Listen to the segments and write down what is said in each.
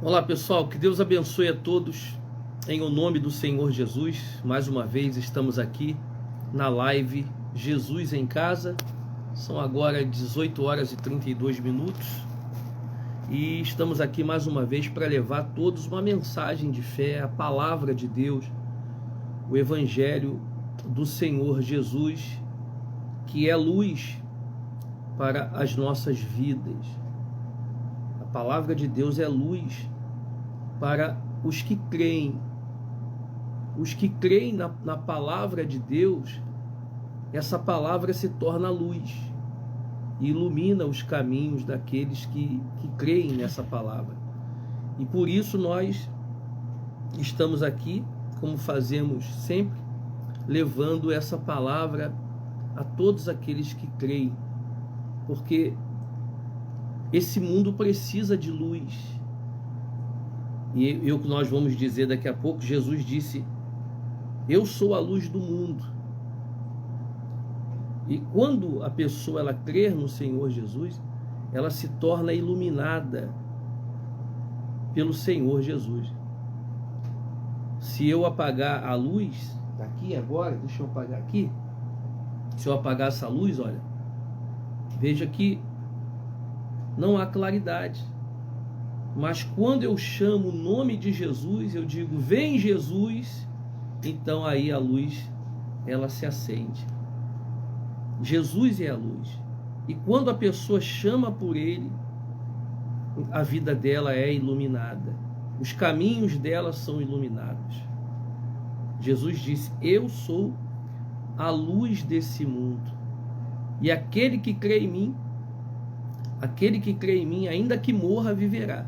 Olá pessoal, que Deus abençoe a todos em o nome do Senhor Jesus. Mais uma vez estamos aqui na live Jesus em Casa. São agora 18 horas e 32 minutos e estamos aqui mais uma vez para levar a todos uma mensagem de fé, a palavra de Deus, o Evangelho do Senhor Jesus, que é luz para as nossas vidas. A palavra de Deus é luz para os que creem. Os que creem na palavra de Deus, essa palavra se torna luz e ilumina os caminhos daqueles que creem nessa palavra. E por isso nós estamos aqui, como fazemos sempre, levando essa palavra a todos aqueles que creem, porque esse mundo precisa de luz. E o que nós vamos dizer daqui a pouco, Jesus disse: eu sou a luz do mundo. E quando a pessoa ela crer no Senhor Jesus, ela se torna iluminada pelo Senhor Jesus. Se eu apagar a luz daqui agora, deixa eu apagar aqui. Se eu apagar essa luz, olha, veja que não há claridade. Mas quando eu chamo o nome de Jesus, eu digo: vem Jesus, então aí a luz ela se acende. Jesus é a luz. E quando a pessoa chama por ele, a vida dela é iluminada. Os caminhos dela são iluminados. Jesus disse: eu sou a luz desse mundo. E aquele que crê em mim, ainda que morra, viverá.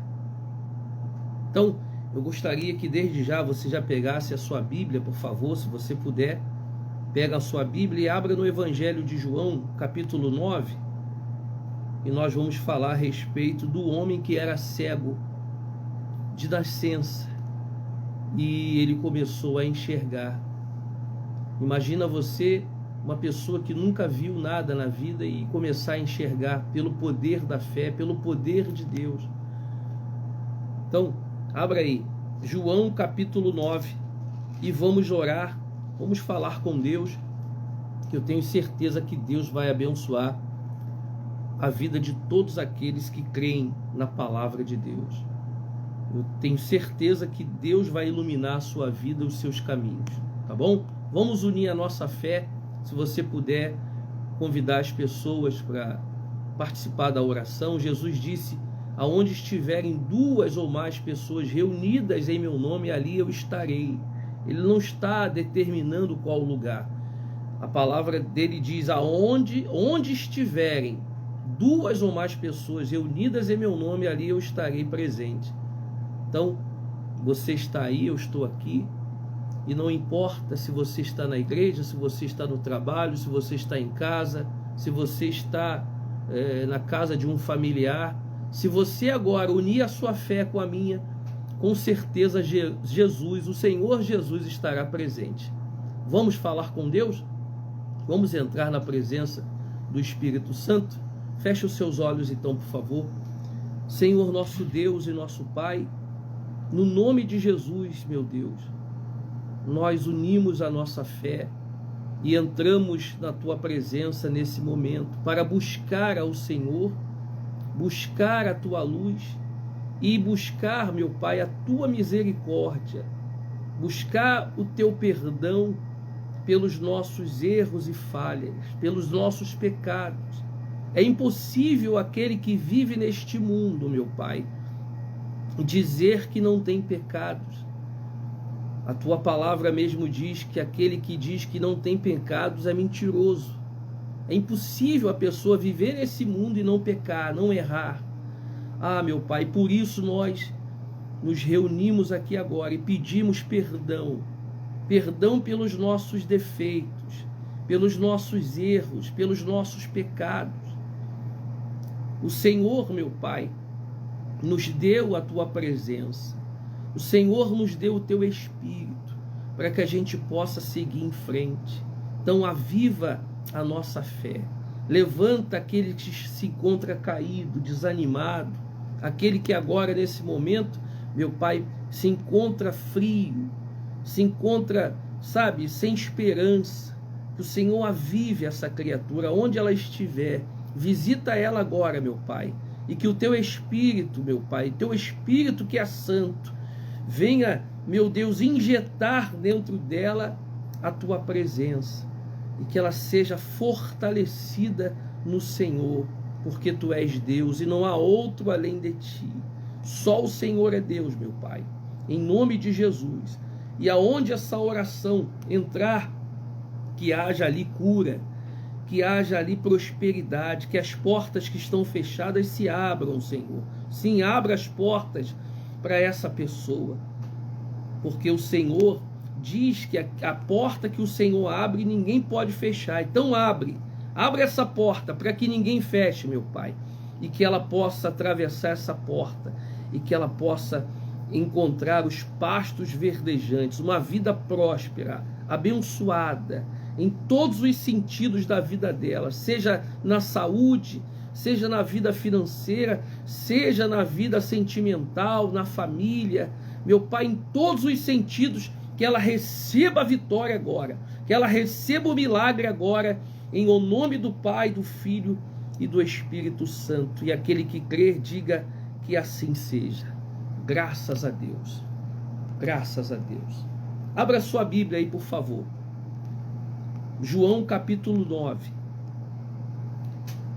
Então, eu gostaria que desde já você já pegasse a sua Bíblia, por favor, se você puder. Pega a sua Bíblia e abra no Evangelho de João, capítulo 9. E nós vamos falar a respeito do homem que era cego de nascença. E ele começou a enxergar. Imagina você, uma pessoa que nunca viu nada na vida, e começar a enxergar pelo poder da fé, pelo poder de Deus. Então, abra aí, João capítulo 9, e vamos orar, vamos falar com Deus, que eu tenho certeza que Deus vai abençoar a vida de todos aqueles que creem na palavra de Deus. Eu tenho certeza que Deus vai iluminar a sua vida e os seus caminhos, tá bom? Vamos unir a nossa fé. Se você puder convidar as pessoas para participar da oração. Jesus disse: aonde estiverem duas ou mais pessoas reunidas em meu nome, ali eu estarei. Ele não está determinando qual lugar. A palavra dele diz: onde estiverem duas ou mais pessoas reunidas em meu nome, ali eu estarei presente. Então, você está aí, eu estou aqui. E não importa se você está na igreja, se você está no trabalho, se você está em casa, se você está na casa de um familiar. Se você agora unir a sua fé com a minha, com certeza Jesus, o Senhor Jesus, estará presente. Vamos falar com Deus? Vamos entrar na presença do Espírito Santo? Feche os seus olhos então, por favor. Senhor nosso Deus e nosso Pai, no nome de Jesus, meu Deus, nós unimos a nossa fé e entramos na Tua presença nesse momento para buscar ao Senhor, buscar a Tua luz e buscar, meu Pai, a Tua misericórdia, buscar o Teu perdão pelos nossos erros e falhas, pelos nossos pecados. É impossível aquele que vive neste mundo, meu Pai, dizer que não tem pecados. A Tua palavra mesmo diz que aquele que diz que não tem pecados é mentiroso. É impossível a pessoa viver nesse mundo e não pecar, não errar. Ah, meu Pai, por isso nós nos reunimos aqui agora e pedimos perdão. Perdão pelos nossos defeitos, pelos nossos erros, pelos nossos pecados. O Senhor, meu Pai, nos deu a Tua presença. O Senhor nos deu o Teu Espírito para que a gente possa seguir em frente. Então aviva a nossa fé. Levanta aquele que se encontra caído, desanimado, aquele que agora nesse momento, meu Pai, se encontra frio, se encontra, sabe, sem esperança. Que o Senhor avive essa criatura onde ela estiver. Visita ela agora, meu Pai, e que o Teu Espírito, meu Pai, Teu Espírito que é santo, venha, meu Deus, injetar dentro dela a Tua presença, e que ela seja fortalecida no Senhor, porque Tu és Deus e não há outro além de Ti. Só o Senhor é Deus, meu Pai, em nome de Jesus. E aonde essa oração entrar, que haja ali cura, que haja ali prosperidade, que as portas que estão fechadas se abram, Senhor. Sim, abra as portas para essa pessoa, porque o Senhor diz que a porta que o Senhor abre, ninguém pode fechar. Então abre essa porta para que ninguém feche, meu Pai, e que ela possa atravessar essa porta, e que ela possa encontrar os pastos verdejantes, uma vida próspera, abençoada, em todos os sentidos da vida dela, seja na saúde, seja na vida financeira, seja na vida sentimental, na família, meu Pai, em todos os sentidos, que ela receba a vitória agora, que ela receba o milagre agora, em o nome do Pai, do Filho e do Espírito Santo. E aquele que crer, diga que assim seja. Graças a Deus. Graças a Deus. Abra sua Bíblia aí, por favor. João capítulo 9.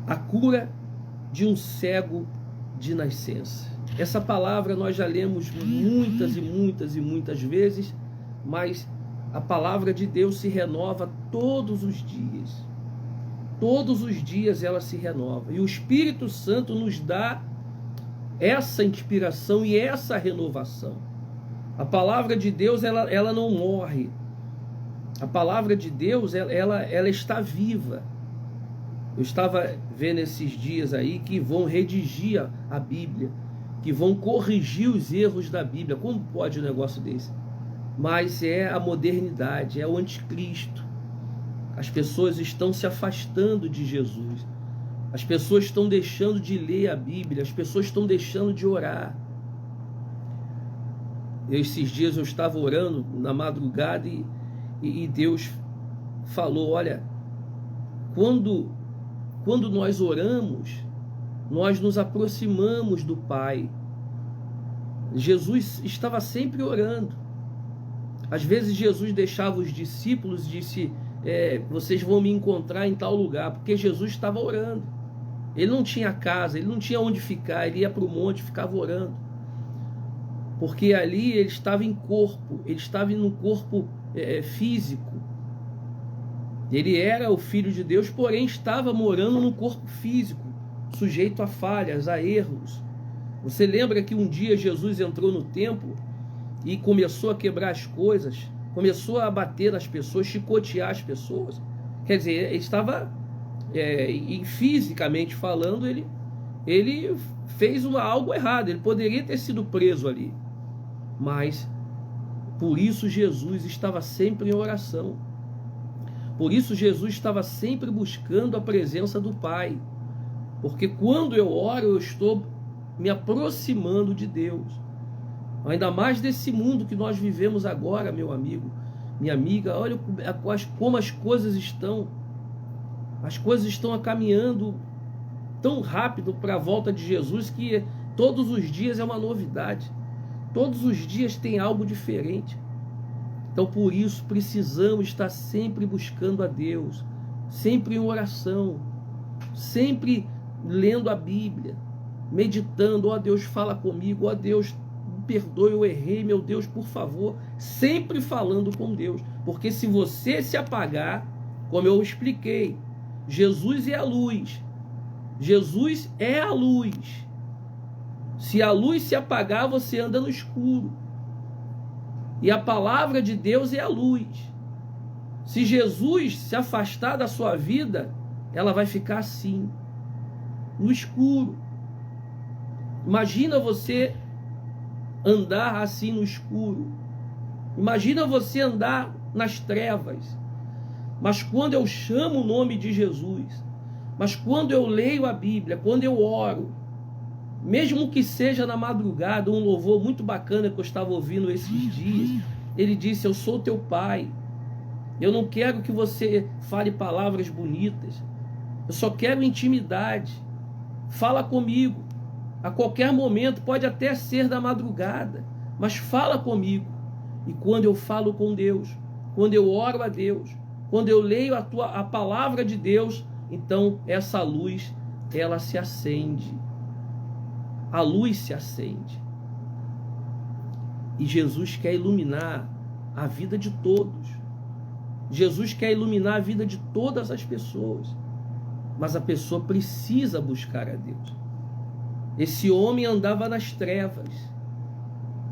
A cura de um cego de nascença. Essa palavra nós já lemos muitas e muitas e muitas vezes, mas a palavra de Deus se renova todos os dias. Todos os dias ela se renova. E o Espírito Santo nos dá essa inspiração e essa renovação. A palavra de Deus, ela não morre. A palavra de Deus, ela está viva. Eu estava vendo esses dias aí que vão redigir a Bíblia, que vão corrigir os erros da Bíblia. Como pode um negócio desse? Mas é a modernidade, é o anticristo. As pessoas estão se afastando de Jesus. As pessoas estão deixando de ler a Bíblia. As pessoas estão deixando de orar. Esses dias eu estava orando na madrugada e Deus falou, olha, quando nós oramos, nós nos aproximamos do Pai. Jesus estava sempre orando. Às vezes Jesus deixava os discípulos e disse, vocês vão me encontrar em tal lugar, porque Jesus estava orando. Ele não tinha casa, ele não tinha onde ficar, ele ia para o monte e ficava orando. Porque ali ele estava em corpo, ele estava no corpo físico. Ele era o Filho de Deus, porém estava morando no corpo físico, sujeito a falhas, a erros. Você lembra que um dia Jesus entrou no templo e começou a quebrar as coisas, começou a bater nas pessoas, chicotear as pessoas? Quer dizer, ele estava, fisicamente falando, ele fez algo errado, ele poderia ter sido preso ali. Mas, por isso Jesus estava sempre em oração. Por isso Jesus estava sempre buscando a presença do Pai. Porque quando eu oro, eu estou me aproximando de Deus. Ainda mais desse mundo que nós vivemos agora, meu amigo, minha amiga, olha como as coisas estão. As coisas estão caminhando tão rápido para a volta de Jesus que todos os dias é uma novidade. Todos os dias tem algo diferente. Então, por isso, precisamos estar sempre buscando a Deus, sempre em oração, sempre lendo a Bíblia, meditando, ó Deus, fala comigo, ó Deus, me perdoe, eu errei, meu Deus, por favor, sempre falando com Deus, porque se você se apagar, como eu expliquei, Jesus é a luz. Jesus é a luz. Se a luz se apagar, você anda no escuro. E a palavra de Deus é a luz. Se Jesus se afastar da sua vida, ela vai ficar assim, no escuro. Imagina você andar assim no escuro. Imagina você andar nas trevas. Mas quando eu chamo o nome de Jesus, mas quando eu leio a Bíblia, quando eu oro, mesmo que seja na madrugada, um louvor muito bacana que eu estava ouvindo esses dias, ele disse: eu sou teu pai. Eu não quero que você fale palavras bonitas. Eu só quero intimidade. Fala comigo. A qualquer momento, pode até ser da madrugada, mas fala comigo. E quando eu falo com Deus, quando eu oro a Deus, quando eu leio a palavra de Deus, então essa luz, ela se acende. A luz se acende. E Jesus quer iluminar a vida de todos. Jesus quer iluminar a vida de todas as pessoas. Mas a pessoa precisa buscar a Deus. Esse homem andava nas trevas.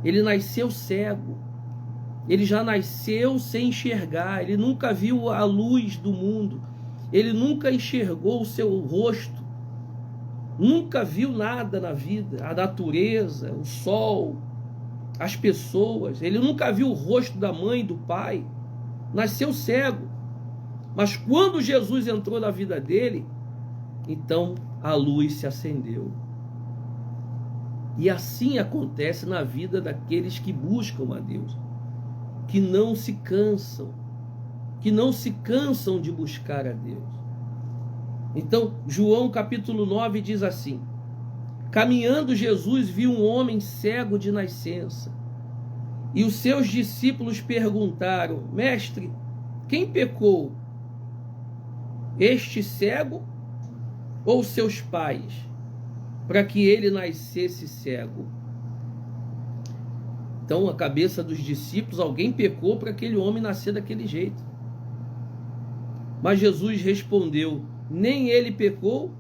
Ele nasceu cego. Ele já nasceu sem enxergar. Ele nunca viu a luz do mundo. Ele nunca enxergou o seu rosto. Nunca viu nada na vida. A natureza, o sol, as pessoas. Ele nunca viu o rosto da mãe e do pai. Nasceu cego. Mas quando Jesus entrou na vida dele, então a luz se acendeu. E assim acontece na vida daqueles que buscam a Deus, que não se cansam de buscar a Deus. Então, João capítulo 9 diz assim: caminhando Jesus viu um homem cego de nascença. E os seus discípulos perguntaram: mestre, quem pecou? Este cego ou seus pais, para que ele nascesse cego? Então, a cabeça dos discípulos, alguém pecou para aquele homem nascer daquele jeito. Mas Jesus respondeu: nem ele pecou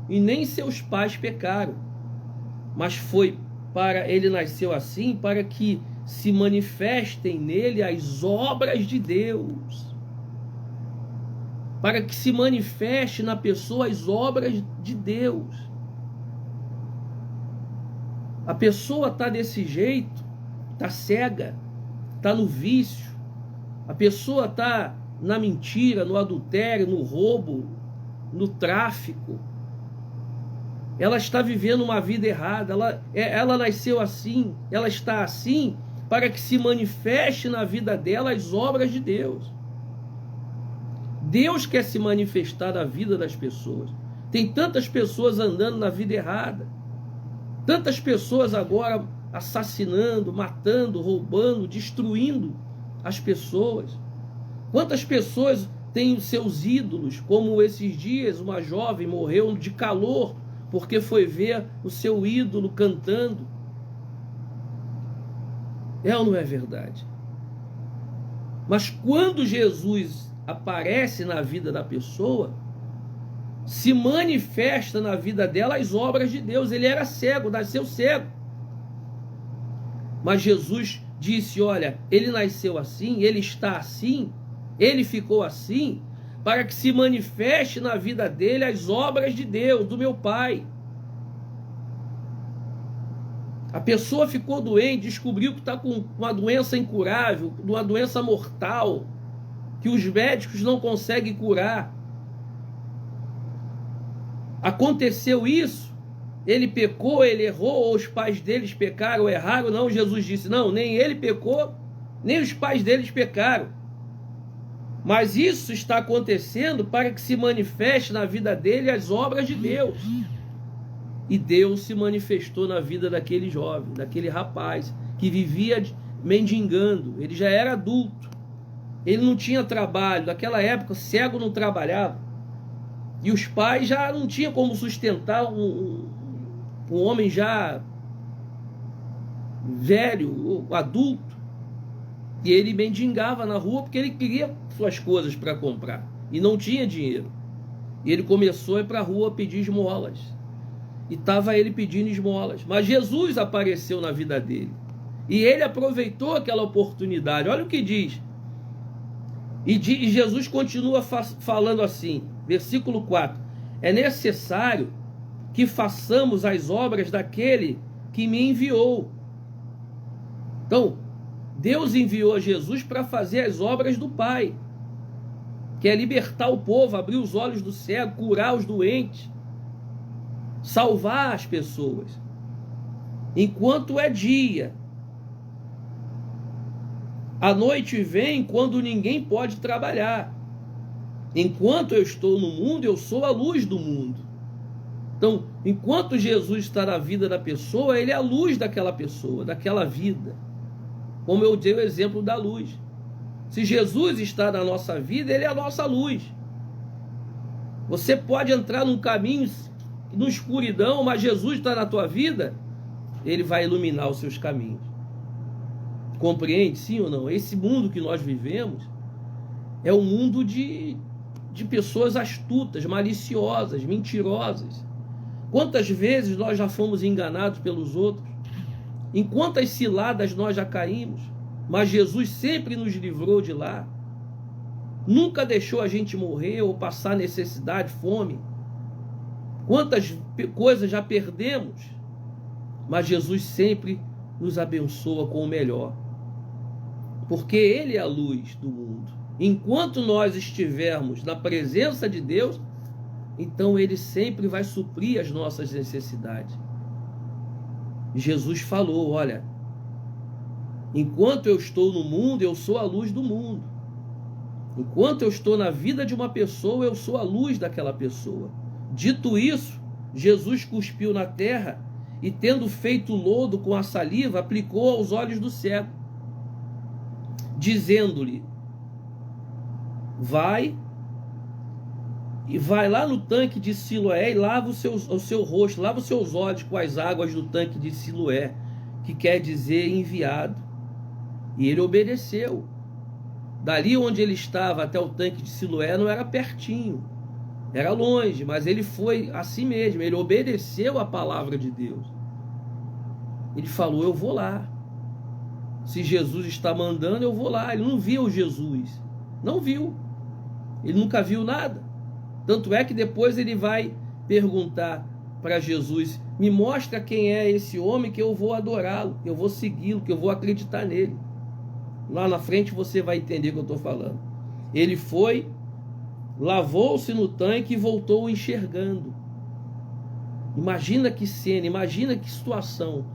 e nem seus pais pecaram, mas foi para ele nasceu assim, para que se manifestem nele as obras de Deus. Para que se manifeste na pessoa as obras de Deus. A pessoa está desse jeito, está cega, está no vício. A pessoa está na mentira, no adultério, no roubo, no tráfico. Ela está vivendo uma vida errada. Ela nasceu assim, ela está assim, para que se manifeste na vida dela as obras de Deus. Deus quer se manifestar na vida das pessoas. Tem tantas pessoas andando na vida errada. Tantas pessoas agora assassinando, matando, roubando, destruindo as pessoas. Quantas pessoas têm os seus ídolos, como esses dias uma jovem morreu de calor porque foi ver o seu ídolo cantando. É ou não é verdade? Mas quando Jesus aparece na vida da pessoa, se manifesta na vida dela as obras de Deus. Ele era cego, nasceu cego. Mas Jesus disse: olha, ele nasceu assim, ele está assim, ele ficou assim, para que se manifeste na vida dele as obras de Deus, do meu Pai. A pessoa ficou doente, descobriu que está com uma doença incurável, uma doença mortal, que os médicos não conseguem curar. Aconteceu isso, ele pecou, ele errou, ou os pais deles pecaram ou erraram? Não, Jesus disse: não, nem ele pecou, nem os pais deles pecaram. Mas isso está acontecendo para que se manifeste na vida dele as obras de Deus. E Deus se manifestou na vida daquele jovem, daquele rapaz, que vivia mendigando. Ele já era adulto, ele não tinha trabalho. Naquela época, cego não trabalhava. E os pais já não tinham como sustentar um homem já velho, adulto. E ele mendigava na rua porque ele queria suas coisas para comprar. E não tinha dinheiro. E ele começou a ir para a rua pedir esmolas. E estava ele pedindo esmolas. Mas Jesus apareceu na vida dele. E ele aproveitou aquela oportunidade. Olha o que diz. E Jesus continua falando assim, versículo 4. É necessário que façamos as obras daquele que me enviou. Então, Deus enviou a Jesus para fazer as obras do Pai, que é libertar o povo, abrir os olhos do cego, curar os doentes, salvar as pessoas. Enquanto é dia, a noite vem quando ninguém pode trabalhar. Enquanto eu estou no mundo, eu sou a luz do mundo. Então, enquanto Jesus está na vida da pessoa, ele é a luz daquela pessoa, daquela vida. Como eu dei o exemplo da luz. Se Jesus está na nossa vida, ele é a nossa luz. Você pode entrar num caminho, na escuridão, mas Jesus está na tua vida, ele vai iluminar os seus caminhos. Compreende, sim ou não? Esse mundo que nós vivemos é um mundo de pessoas astutas, maliciosas, mentirosas. Quantas vezes nós já fomos enganados pelos outros? Em quantas ciladas nós já caímos? Mas Jesus sempre nos livrou de lá. Nunca deixou a gente morrer ou passar necessidade, fome. Quantas coisas já perdemos? Mas Jesus sempre nos abençoa com o melhor. Porque Ele é a luz do mundo. Enquanto nós estivermos na presença de Deus, então Ele sempre vai suprir as nossas necessidades. Jesus falou, olha, enquanto eu estou no mundo, eu sou a luz do mundo. Enquanto eu estou na vida de uma pessoa, eu sou a luz daquela pessoa. Dito isso, Jesus cuspiu na terra e, tendo feito lodo com a saliva, aplicou aos olhos do cego, dizendo-lhe, vai lá no tanque de Siloé e lava o seu rosto, lava os seus olhos com as águas do tanque de Siloé, que quer dizer enviado. E ele obedeceu. Dali onde ele estava até o tanque de Siloé não era pertinho, era longe, mas ele foi assim mesmo, ele obedeceu a palavra de Deus. Ele falou, eu vou lá. Se Jesus está mandando, eu vou lá. Ele não viu Jesus, não viu, ele nunca viu nada. Tanto é que depois ele vai perguntar para Jesus, me mostra quem é esse homem que eu vou adorá-lo, que eu vou segui-lo, que eu vou acreditar nele. Lá na frente você vai entender o que eu estou falando. Ele foi, lavou-se no tanque e voltou enxergando. Imagina que cena, imagina que situação.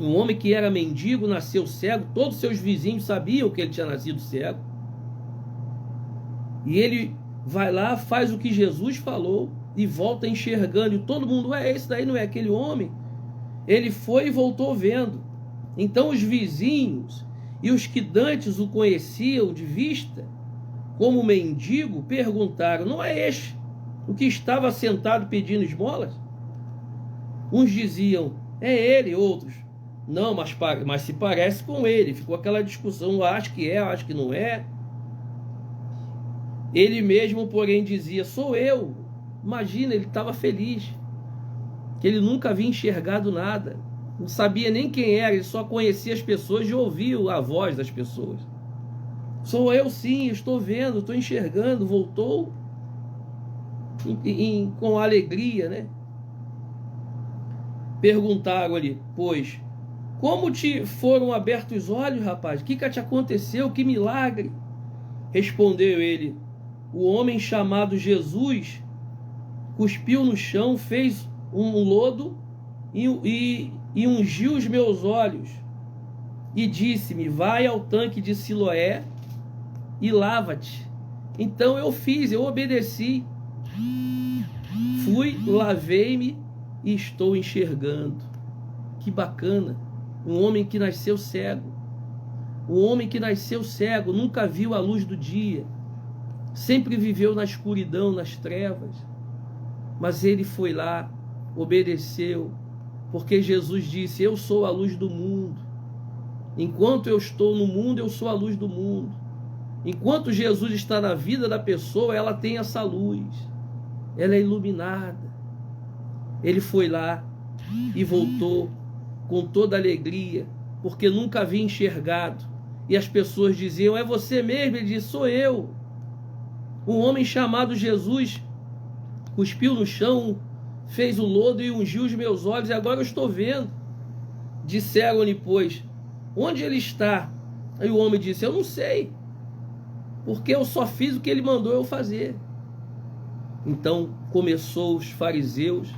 Um homem que era mendigo, nasceu cego, todos os seus vizinhos sabiam que ele tinha nascido cego. E ele vai lá, faz o que Jesus falou e volta enxergando. E todo mundo, esse daí não é aquele homem? Ele foi e voltou vendo. Então os vizinhos e os que dantes o conheciam de vista como mendigo perguntaram, não é este o que estava sentado pedindo esmolas? Uns diziam, é ele, outros, não, mas se parece com ele. Ficou aquela discussão, acho que é, acho que não é. Ele mesmo, porém, dizia, sou eu. Imagina, ele estava feliz, que ele nunca havia enxergado nada, não sabia nem quem era, ele só conhecia as pessoas e ouvia a voz das pessoas. Sou eu sim, estou vendo, estou enxergando. Voltou com alegria, né? Perguntaram-lhe, pois, como te foram abertos os olhos, rapaz? O que te aconteceu? Que milagre? Respondeu ele, o homem chamado Jesus cuspiu no chão, fez um lodo e ungiu os meus olhos e disse-me, vai ao tanque de Siloé e lava-te. Então eu fiz, eu obedeci, fui, lavei-me e estou enxergando. Que bacana. Um homem que nasceu cego, um homem que nasceu cego, nunca viu a luz do dia, sempre viveu na escuridão, nas trevas, mas ele foi lá, obedeceu, porque Jesus disse, eu sou a luz do mundo. Enquanto eu estou no mundo, eu sou a luz do mundo. Enquanto Jesus está na vida da pessoa, ela tem essa luz. ela é iluminada. Ele foi lá e voltou com toda alegria, porque nunca havia enxergado. E as pessoas diziam: é você mesmo? Ele disse: sou eu. Um homem chamado Jesus cuspiu no chão, fez o lodo e ungiu os meus olhos, e agora eu estou vendo. Disseram-lhe, pois, onde ele está? Aí o homem disse: eu não sei, porque eu só fiz o que ele mandou eu fazer. Então começou os fariseus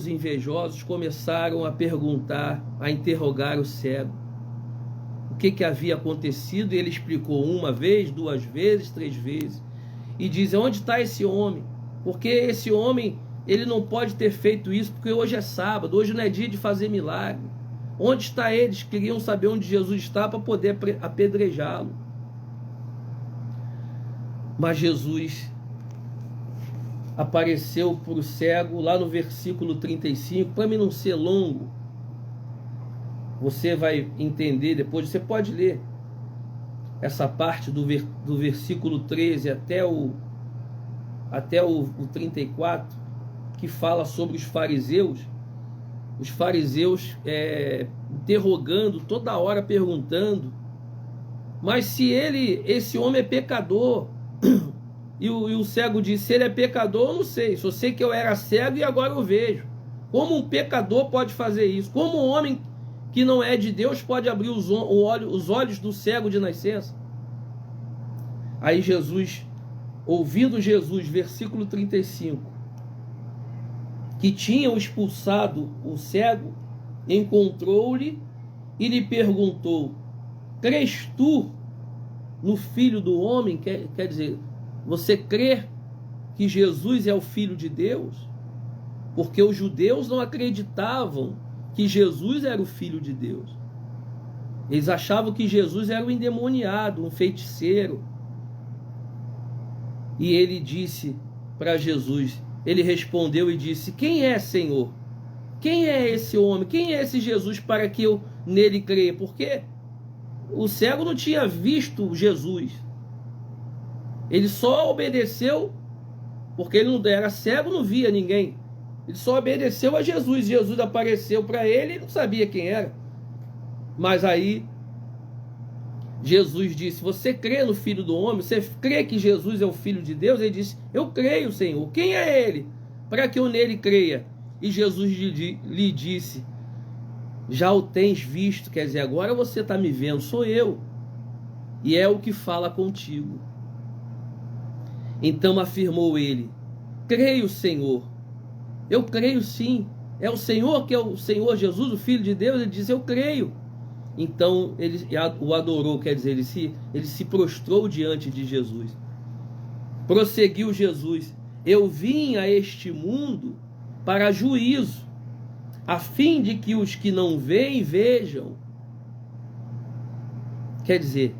invejosos começaram a perguntar, a interrogar o cego o que havia acontecido. E ele explicou uma vez, duas vezes, três vezes, e diz: onde está esse homem? Porque esse homem, ele não pode ter feito isso, porque hoje é sábado, hoje não é dia de fazer milagre. Onde está ele? Eles queriam saber onde Jesus está para poder apedrejá-lo. Mas Jesus apareceu para o cego lá no versículo 35, para mim não ser longo, você vai entender depois, você pode ler essa parte do versículo 13 até o 34, que fala sobre os fariseus interrogando, toda hora perguntando: mas se esse homem é pecador? E o cego disse: se ele é pecador, eu não sei. Só sei que eu era cego e agora eu vejo. Como um pecador pode fazer isso? Como um homem que não é de Deus pode abrir os olhos do cego de nascença? Aí Jesus, ouvindo Jesus, versículo 35, que tinham expulsado o cego, encontrou-lhe e lhe perguntou: crês tu no Filho do Homem? Quer dizer, você crê que Jesus é o Filho de Deus? Porque os judeus não acreditavam que Jesus era o Filho de Deus. Eles achavam que Jesus era um endemoniado, um feiticeiro. E ele disse para Jesus, ele respondeu e disse: quem é, Senhor? Quem é esse homem? Quem é esse Jesus para que eu nele creia? Porque o cego não tinha visto Jesus. Ele só obedeceu, porque ele não era cego, não via ninguém. Ele só obedeceu a Jesus. Jesus apareceu para ele, ele não sabia quem era. Mas aí Jesus disse: você crê no Filho do Homem? Você crê que Jesus é o Filho de Deus? Ele disse: eu creio, Senhor. Quem é ele para que eu nele creia? E Jesus lhe disse: já o tens visto, quer dizer, agora você está me vendo, sou eu, e é o que fala contigo. Então afirmou ele: creio, Senhor. Eu creio sim. É o Senhor que é o Senhor Jesus, o Filho de Deus? Ele diz: eu creio. Então ele o adorou, quer dizer, ele se prostrou diante de Jesus. Prosseguiu Jesus: eu vim a este mundo para juízo, a fim de que os que não veem vejam. Quer dizer,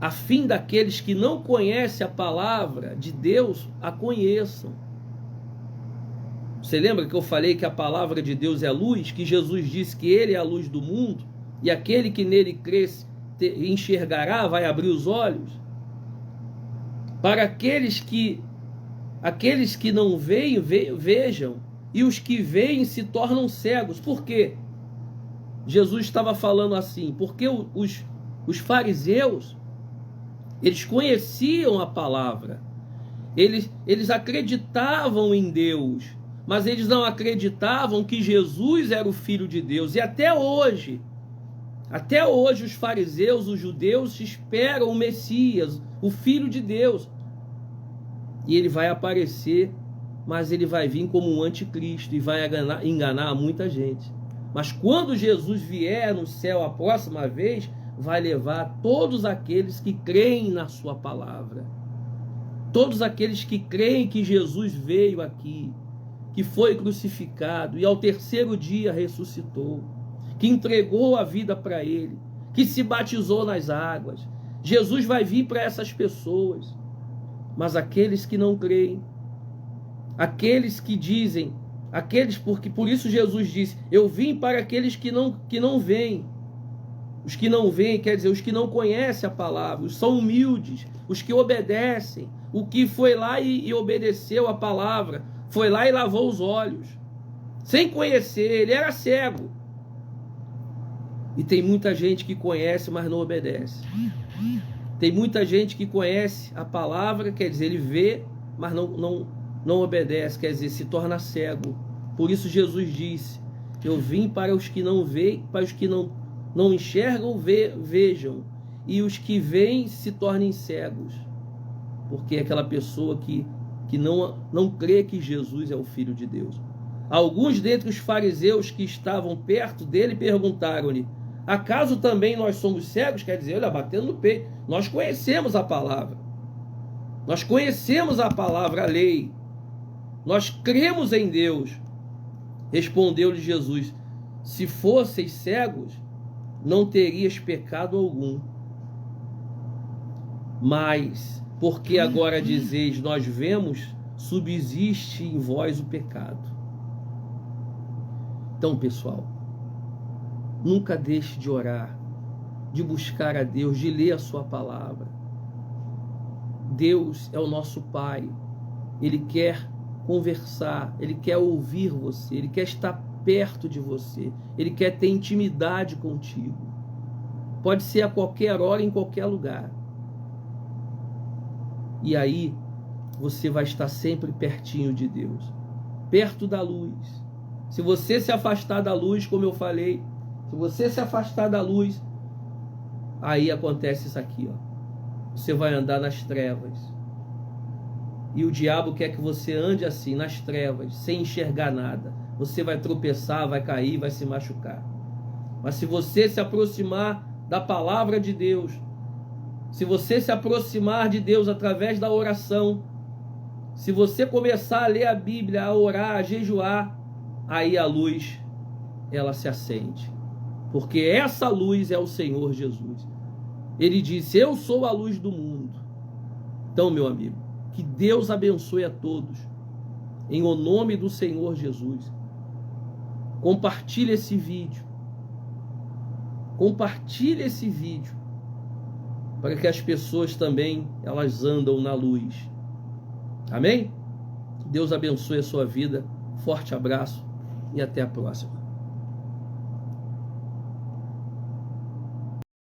a fim daqueles que não conhecem a palavra de Deus a conheçam. Você lembra que eu falei que a palavra de Deus é luz? Que Jesus disse que ele é a luz do mundo? E aquele que nele cresce enxergará, vai abrir os olhos? Para aqueles que não veem, vejam. E os que veem se tornam cegos. Por quê? Jesus estava falando assim, porque os fariseus, eles conheciam a palavra, eles acreditavam em Deus, mas eles não acreditavam que Jesus era o Filho de Deus. E até hoje os fariseus, os judeus, esperam o Messias, o Filho de Deus. E ele vai aparecer, mas ele vai vir como um anticristo e vai enganar muita gente. Mas quando Jesus vier no céu a próxima vez, vai levar todos aqueles que creem na sua palavra. Todos aqueles que creem que Jesus veio aqui, que foi crucificado e ao terceiro dia ressuscitou, que entregou a vida para ele, que se batizou nas águas. Jesus vai vir para essas pessoas. Mas aqueles que não creem, aqueles que dizem, porque por isso Jesus disse: eu vim para aqueles que não veem. Os que não veem, quer dizer, os que não conhecem a palavra, os são humildes, os que obedecem, o que foi lá e obedeceu a palavra, foi lá e lavou os olhos, sem conhecer, ele era cego. E tem muita gente que conhece, mas não obedece. Tem muita gente que conhece a palavra, quer dizer, ele vê, mas não obedece, quer dizer, se torna cego. Por isso Jesus disse: eu vim para os que não veem, para os que não enxergam, vejam, e os que veem se tornem cegos. Porque é aquela pessoa que não crê que Jesus é o Filho de Deus. Alguns dentre os fariseus que estavam perto dele perguntaram-lhe: acaso também nós somos cegos? Quer dizer, olha, batendo no peito, nós conhecemos a palavra. Nós conhecemos a palavra, a lei. Nós cremos em Deus. Respondeu-lhe Jesus: se fosseis cegos, não terias pecado algum. Mas, porque agora dizeis, nós vemos, subsiste em vós o pecado. Então, pessoal, nunca deixe de orar, de buscar a Deus, de ler a sua palavra. Deus é o nosso Pai. Ele quer conversar, Ele quer ouvir você, Ele quer estar perto de você, Ele quer ter intimidade contigo. Pode ser a qualquer hora, em qualquer lugar. E aí, você vai estar sempre pertinho de Deus, perto da luz. Se você se afastar da luz, como eu falei, se você se afastar da luz, aí acontece isso aqui, ó. Você vai andar nas trevas. E o diabo quer que você ande assim, nas trevas, sem enxergar nada. Você vai tropeçar, vai cair, vai se machucar. Mas se você se aproximar da palavra de Deus, se você se aproximar de Deus através da oração, se você começar a ler a Bíblia, a orar, a jejuar, aí a luz, ela se acende. Porque essa luz é o Senhor Jesus. Ele disse: eu sou a luz do mundo. Então, meu amigo, que Deus abençoe a todos, em o nome do Senhor Jesus. Compartilhe esse vídeo. Compartilhe esse vídeo, para que as pessoas também, elas andam na luz. Amém? Deus abençoe a sua vida. Forte abraço e até a próxima.